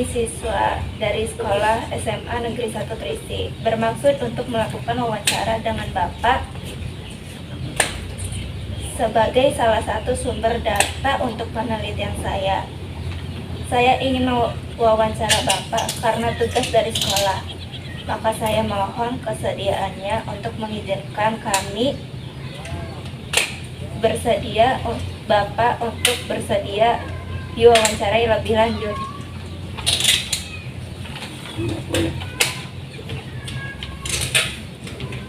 kami siswa dari sekolah SMA Negeri 1 Trisi bermaksud untuk melakukan wawancara dengan Bapak sebagai salah satu sumber data untuk penelitian saya. Saya ingin mewawancara Bapak karena tugas dari sekolah. Maka saya mohon kesediaannya untuk mengizinkan kami Bapak untuk bersedia diwawancarai lebih lanjut.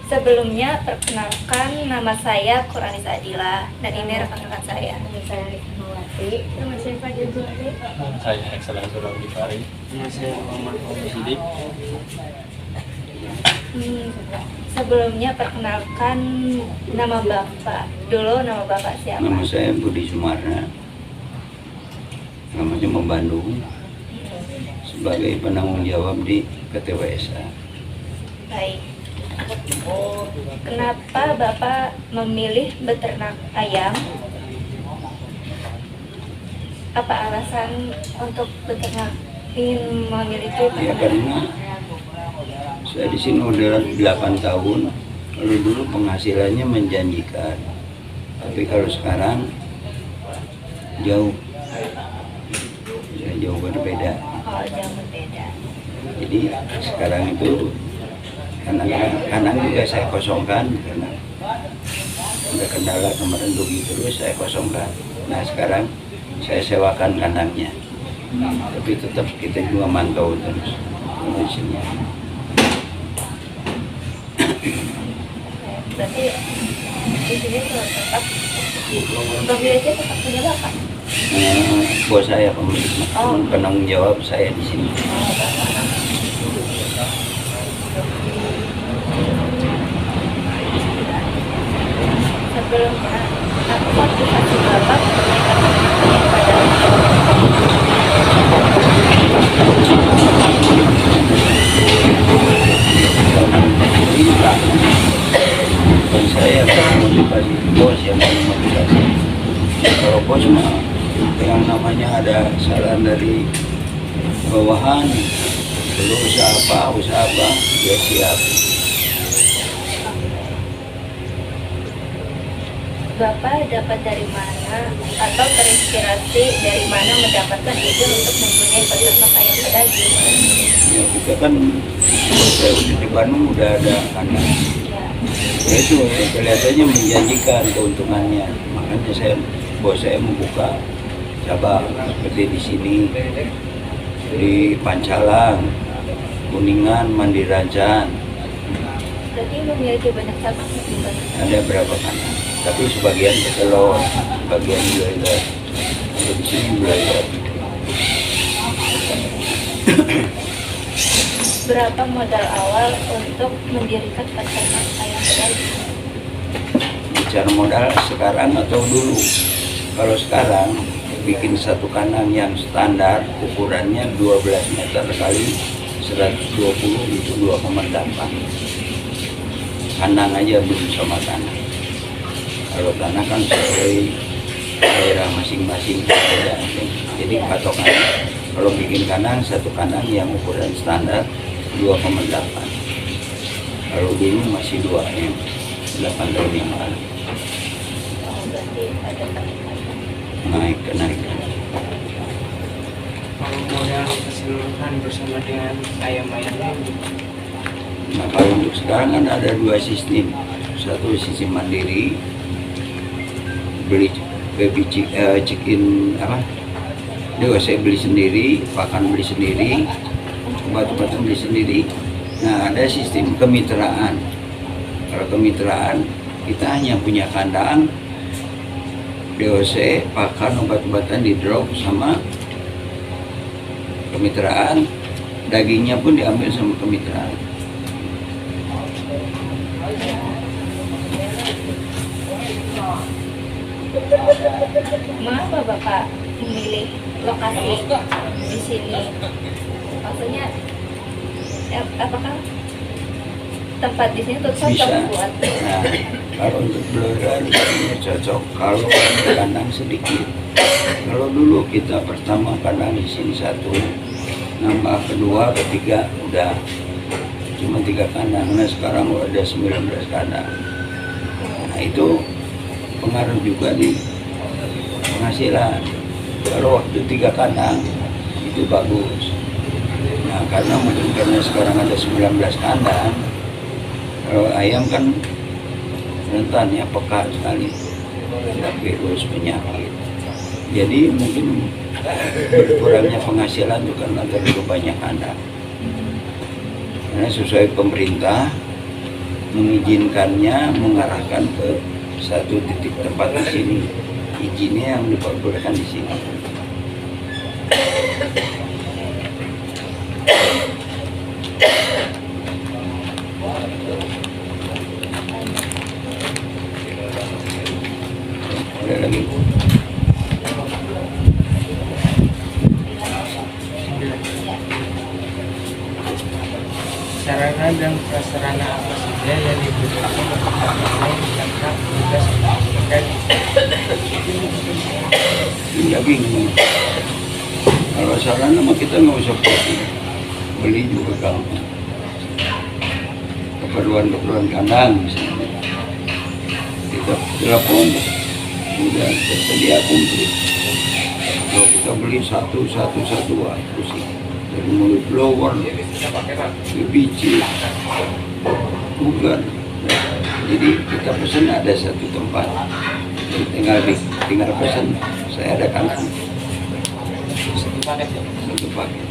Sebelumnya, perkenalkan nama saya Quranis Adila dan ini rekan-rekan saya. Saya Rizmawati. Nama saya Fadil Zuhri. Saya Excellent Surau Gifari. Nama saya Muhammad Sidik. Sebelumnya perkenalkan nama Bapak. Dulu nama Bapak siapa? Nama saya Budi Sumarna. Namanya Bandung. Sebagai penanggung jawab di PTWSA. Baik. Kenapa Bapak memilih beternak ayam? Apa alasan untuk beternak ingin memiliki Ya beternak? karena saya di sini udah 8 tahun. Kalau dulu penghasilannya menjanjikan, tapi kalau sekarang jauh berbeda. Oh, jauh berbeda. Jadi sekarang itu kanan juga saya kosongkan karena ada kendala kemarin rugi terus saya kosongkan. Nah sekarang saya sewakan kandangnya, tapi tetap kita juga mantau terus kondisinya. Berarti di sini tetap pemiliknya tetap punya Bapak? Bos saya pemilik, penanggung jawab saya di sini. Sebelumnya, apa motivasi Bapak pada Bukan saya yang motivasi, bos yang motivasi. Kalau bos mah yang namanya ada saran dari bawahan, dulu usaha apa, dia siap. Bapak dapat dari mana atau terinspirasi dari mana mendapatkan ide untuk mempunyai peternak ayam pedaging? Ya, kita kan saya udah di Bandung udah ada kandang. Ya itu kelihatannya menjanjikan keuntungannya. Makanya bos saya membuka cabang seperti di sini, di Pancalang, Kuningan, Mandirajan. Berarti memiliki banyak cabang juga. Ada berapa kandang? Tapi sebagian ketelur, sebagian broiler. Untuk di sini broiler. Berapa modal awal untuk mendirikan peternak ayam pedaging? Bicara modal sekarang atau dulu? Kalau sekarang bikin satu kandang yang standar ukurannya 12 meter kali 120 itu 2,8. Kandang aja belum sama tanah. Kalau tanah kan sesuai daerah masing-masing beda. Jadi patokan kalau bikin kandang satu kandang yang ukuran standar 2,8. Kalau dulu masih 2M 8 tahun yang lalu. Oh, berarti ada peningkatan. Kenaikan. Kalau modal keseluruhan bersama dengan ayam-ayamnya, Nah kalau untuk sekarang kan ada dua sistem. Satu sistem mandiri, beli chicken apa? Saya beli sendiri, pakan beli sendiri, obat-obatan beli sendiri. Nah ada sistem kemitraan. Kalau kemitraan kita hanya punya kandang, DOC, pakan, obat-obatan di drop sama kemitraan, dagingnya pun diambil sama kemitraan. Mengapa Bapak memilih lokasi di sini? Maksudnya, apakah tempat di sini cocok Bisa. buat? Nah, kalau untuk broiler ini cocok kalau kandang sedikit. Kalau dulu kita pertama kandang di sini 1, nambah kedua, ketiga udah cuma 3 kandang. Nah sekarang udah ada 19 kandang. Nah itu pengaruh juga di penghasilan. Kalau waktu 3 kandang itu bagus. Nah karena mungkin karena sekarang ada 19 kandang, kalau ayam kan rentan ya, peka sekali ada virus penyakit. Jadi mungkin berkurangnya penghasilan itu karena terlalu banyak kandang. Karena sesuai pemerintah mengizinkannya mengarahkan ke satu titik tempat di sini, izinnya yang diperbolehkan di sini. Ada lagi? Sarana dan prasarana apa saja yang dibutuhkan untuk memulai karena tugas terkait Daging. Kalau sarana mah kita nggak usah beli juga gampang. Keperluan kandang misalnya, kita telepon sudah tersedia komplit. Kalau kita beli satu pusing dari mulut blower, biji, bukan. Jadi kita pesan ada satu tempat. Jadi tinggal pesan, saya ada kandang. satu paket ya? Satu paket.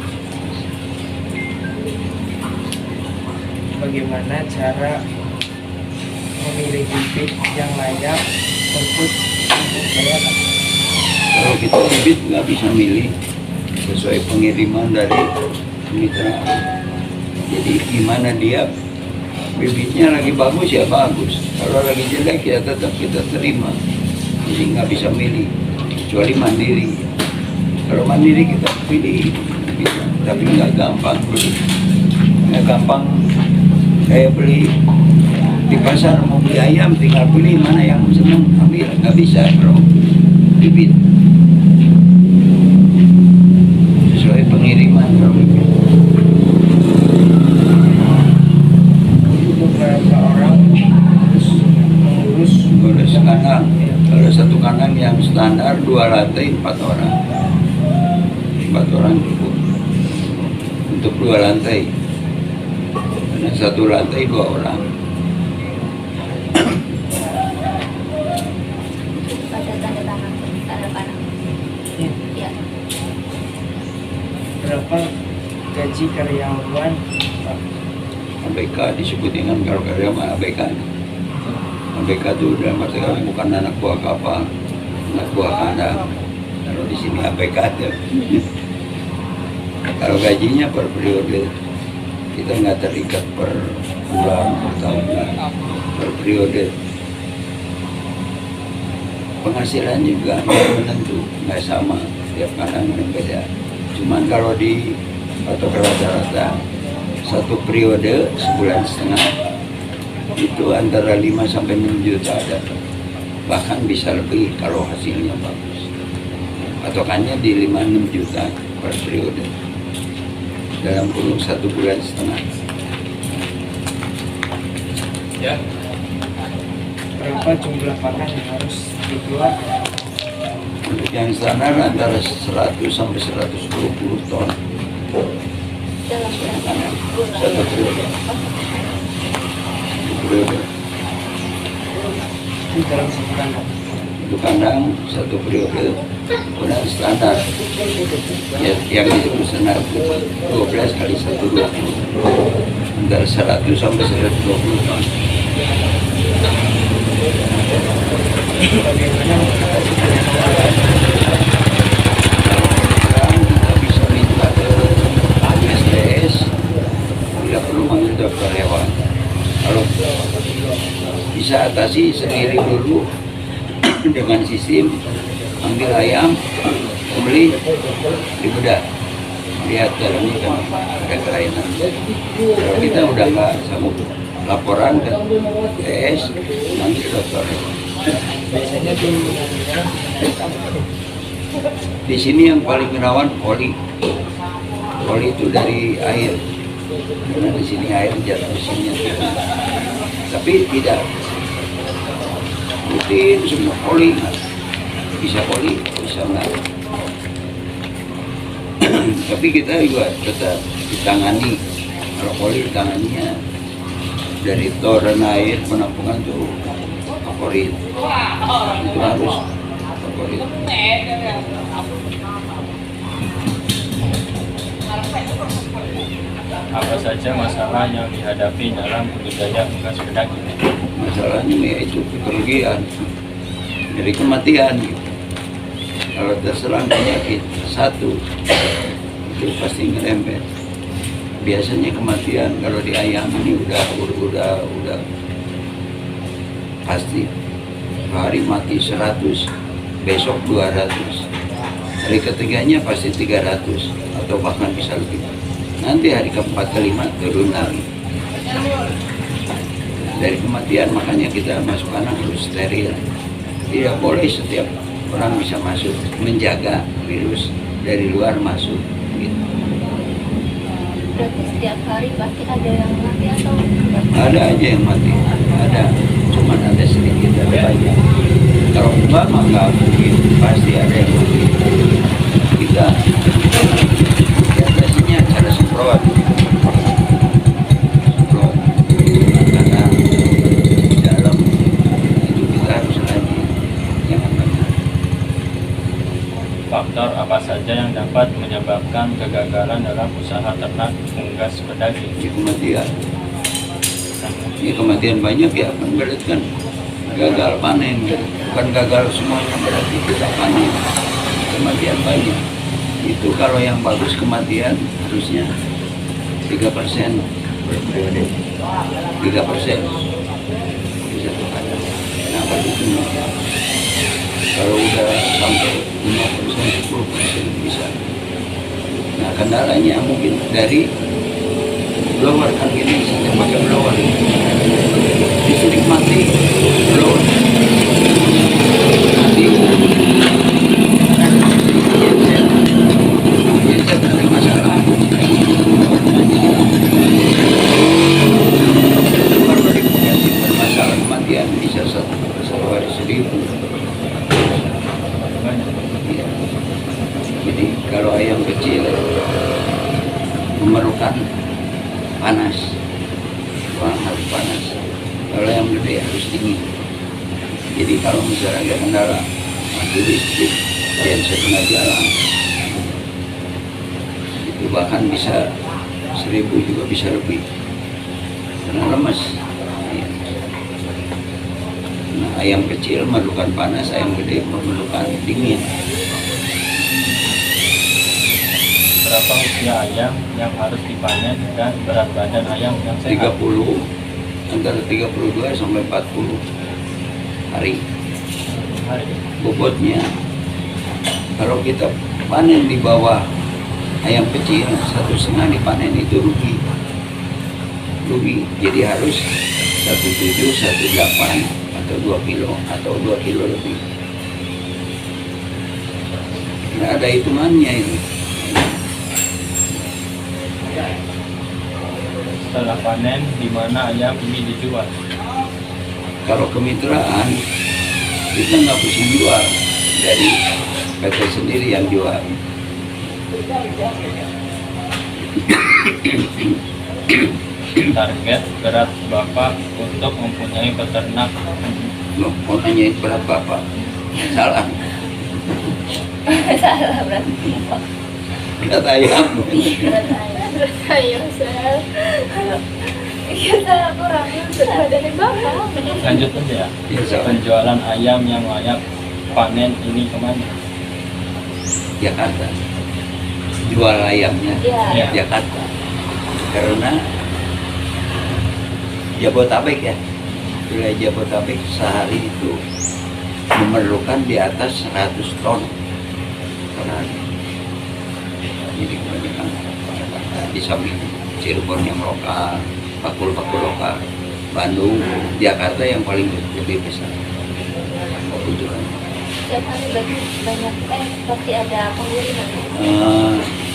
Bagaimana cara memilih bibit yang layak untuk dibayakan? Kalau kita bibit nggak bisa milih sesuai pengiriman dari mitra. Jadi gimana dia bibitnya lagi bagus ya bagus. Kalau lagi jelek ya tetap kita terima. Jadi nggak bisa milih kecuali mandiri. Kalau mandiri kita pilih, bisa. Tapi nggak gampang beli. Nggak gampang kayak beli di pasar mau beli ayam tinggal pilih mana yang senang ambil, nggak bisa kalau bibit sesuai pengiriman. Kalau bibit Beberapa orang ngurus kandang, kalau satu kandang yang standar 2 lantai 4 orang, 4 orang cukup untuk 2 lantai. Karena 1 lantai 2 orang. Pada tanda tangan. Ya. berapa gaji karyawan Pak? ABK disebut dengan kalau karyawan ABK. ABK itu dalam arti kami bukan anak buah kapal, anak buah kandang. Kalau di sini ABK aja. Kalau gajinya per periode, kita nggak terikat per bulan, per tahun, per periode. Penghasilan juga nggak menentu, nggak sama, setiap kandang berbeda. Cuman kalau di atau rata-rata satu periode sebulan setengah itu antara 5 sampai 6 juta ada, bahkan bisa lebih kalau hasilnya bagus. Patokannya di 5-6 juta per periode dalam kurun 1 bulan setengah. Ya. Berapa jumlah pakan yang harus dikeluarkan? Untuk yang standar antara 100 sampai 120 ton Dalam berapa bulan? satu periode. Satu periode. Itu dalam satu kandang. Satu kandang satu periode ukuran standar ya, yang disebut standar 12 kali 120 antara 100 sampai 120 ton. Bagaimana mengatasi penyakit? Sekarang kita bisa minta ke STS, tidak perlu manggil dokter hewan. Kalau bisa atasi sendiri dulu dengan sistem ambil ayam, beli, dibedah, lihat dalamnya kan ada kelainan. Kalau kita udah nggak sanggup laporan ke TS, manggil dokter hewan. Biasanya Di sini yang paling rawan poli. Poli itu dari air, karena di sini air jatuh ke sini. Tapi tidak rutin semua poli, bisa enggak. Tapi kita juga tetap ditangani. Kalau poli tangannya dari toren air penampungan tuh favorit, itu harus favorit. Apa saja masalah yang dihadapi dalam budidaya unggas bedak ini? Masalahnya yaitu kerugian dari kematian. Kalau terserang penyakit satu itu pasti ngerempet. Biasanya kematian kalau di ayam ini udah pasti hari mati 100, besok 200, hari ketiganya pasti 300 atau bahkan bisa lebih. Nanti hari keempat kelima turun lagi. Dari kematian makanya kita masuk anak harus steril. Tidak boleh setiap orang bisa masuk, menjaga virus dari luar masuk. Gitu. Berarti setiap hari pasti ada yang mati atau Ada aja yang mati, ada, cuman ada sedikit ada banyak. Kalau enggak maka mungkin pasti ada yang mati. Kita biasanya cara semprot, karena di dalam itu kita harus lagi jangan banyak. Faktor apa saja yang dapat menyebabkan kegagalan dalam usaha ternak unggas pedaging? Kematian. Ini kematian banyak ya, kan berarti kan gagal panen, bukan gagal semuanya berarti kita panen. Kematian banyak. Itu kalau yang bagus kematian harusnya 3% berperiode. 3% bisa terkadang. Kenapa itu? Kalau udah sampai 5%, 10% bisa. Nah kendalanya mungkin dari blower kan gini, saya pakai blower. Disuruh mati blower. Nanti genset ada masalah. Bermasalah kematian bisa satu hari 1.000. Ya. Jadi kalau ayam kecil memerlukan panas, ruang harus panas. Kalau yang gede harus dingin. Jadi kalau misalnya ada kendala mati listrik, genset tengah jalan, itu bahkan bisa 1.000 juga bisa lebih karena lemas. Ya. Nah, ayam kecil memerlukan panas, ayam gede memerlukan dingin. Berapa usia ayam yang harus dipanen dan berat badan ayam yang sehat? 30, antara 32 sampai 40 hari. Hari. Bobotnya kalau kita panen di bawah ayam kecil 1,5 dipanen itu rugi. Jadi harus 1,7, 1,8 atau 2 kilo atau 2 kilo lebih. Nggak ada hitungannya ini. Setelah panen, di mana ayam ini dijual? Kalau kemitraan kita nggak pusing jual, dari PT sendiri yang jual. Target berat Bapak untuk mempunyai peternak Loh, mau nanyain berat Bapak? Salah. salah berarti? Berat ayam. Berat ayam saya. Iya saya kurang berat dari bapak. lanjut aja ya. Biasa. Penjualan ayam yang layak panen ini kemana? Jakarta. Jual ayamnya Iya. Jakarta. Karena Jabotabek ya, wilayah Jabotabek sehari itu memerlukan di atas 100 ton per hari. Jadi kebanyakan di samping Cirebon yang lokal, bakul-bakul lokal, Bandung, Jakarta yang paling lebih besar. Kebutuhan. Setiap hari berarti banyak pasti ada pengiriman.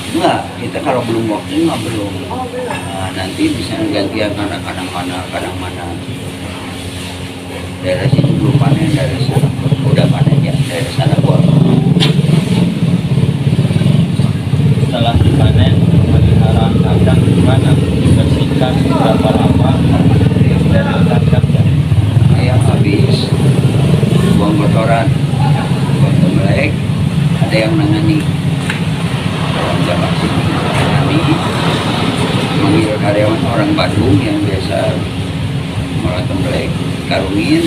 Enggak, kita kalau belum waktu nggak belum. Oh, belum. Nah, nanti bisa gantian kadang mana, kadang mana. Daerah sini belum panen, daerah sana udah panen ya, daerah sana gua. Setelah dipanen, memelihara kandang gimana? Dibersihkan berapa lama? Disterilkan ya? Ayam habis buang kotoran, buang tembelek, ada yang nangani. Orang Jawa sini nangani, manggil karyawan orang Bandung yang biasa ngolah tembelek, karungin,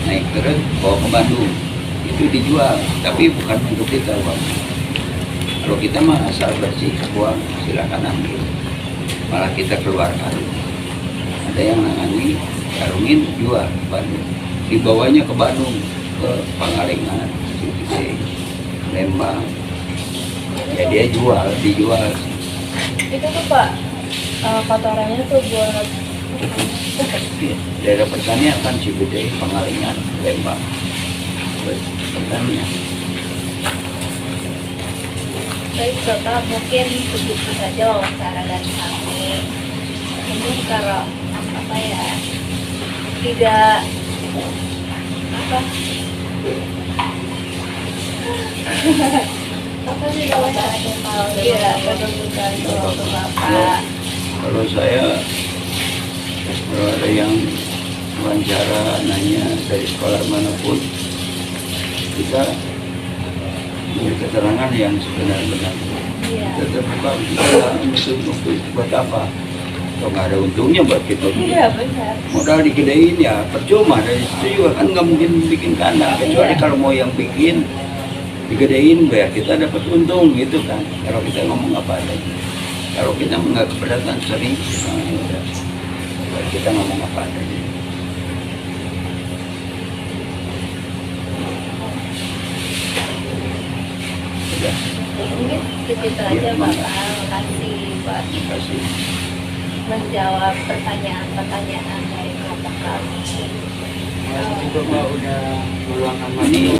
naik truk, bawa ke Bandung. Itu dijual, tapi bukan untuk kita, Bang. Kalau kita mah asal bersih, buang, silakan ambil. Malah kita keluarkan. Ada yang nangani, karungin, jual ke Bandung. Dibawanya ke Bandung, ke Pangalengan, Ciwidey, Lembang. Ya dia dijual. Itu tuh Pak, kotorannya tuh buat Daerah pertanian kan Ciwidey, Pangalengan, Lembang. Pertanian. Baik Bapak, mungkin begitu saja wawancara dari kami. Mungkin kalau apa ya, tidak apa apa sih kalau caranya kalau tidak berkebutuhan untuk Bapak. Kalau saya, kalau ada yang wawancara nanya dari sekolah manapun, kita beri keterangan yang sebenar-benar. Iya. Kita terbuka, kita untuk buat apa? Kalau nggak ada untungnya buat kita. Iya benar. Modal digedein ya percuma, dari situ juga kan nggak mungkin bikin kandang, kecuali kalau mau yang bikin digedein biar kita dapat untung gitu kan. Kalau kita ngomong apa adanya, kalau kita nggak keberatan sering, nah, ya udah. Biar kita ngomong apa adanya. Udah, Mungkin begitu aja Iya, Bapak. Makasih buat terima kasih. menjawab pertanyaan-pertanyaan dari kelompok kami. Terima kasih juga Pak udah meluangkan waktu. Ini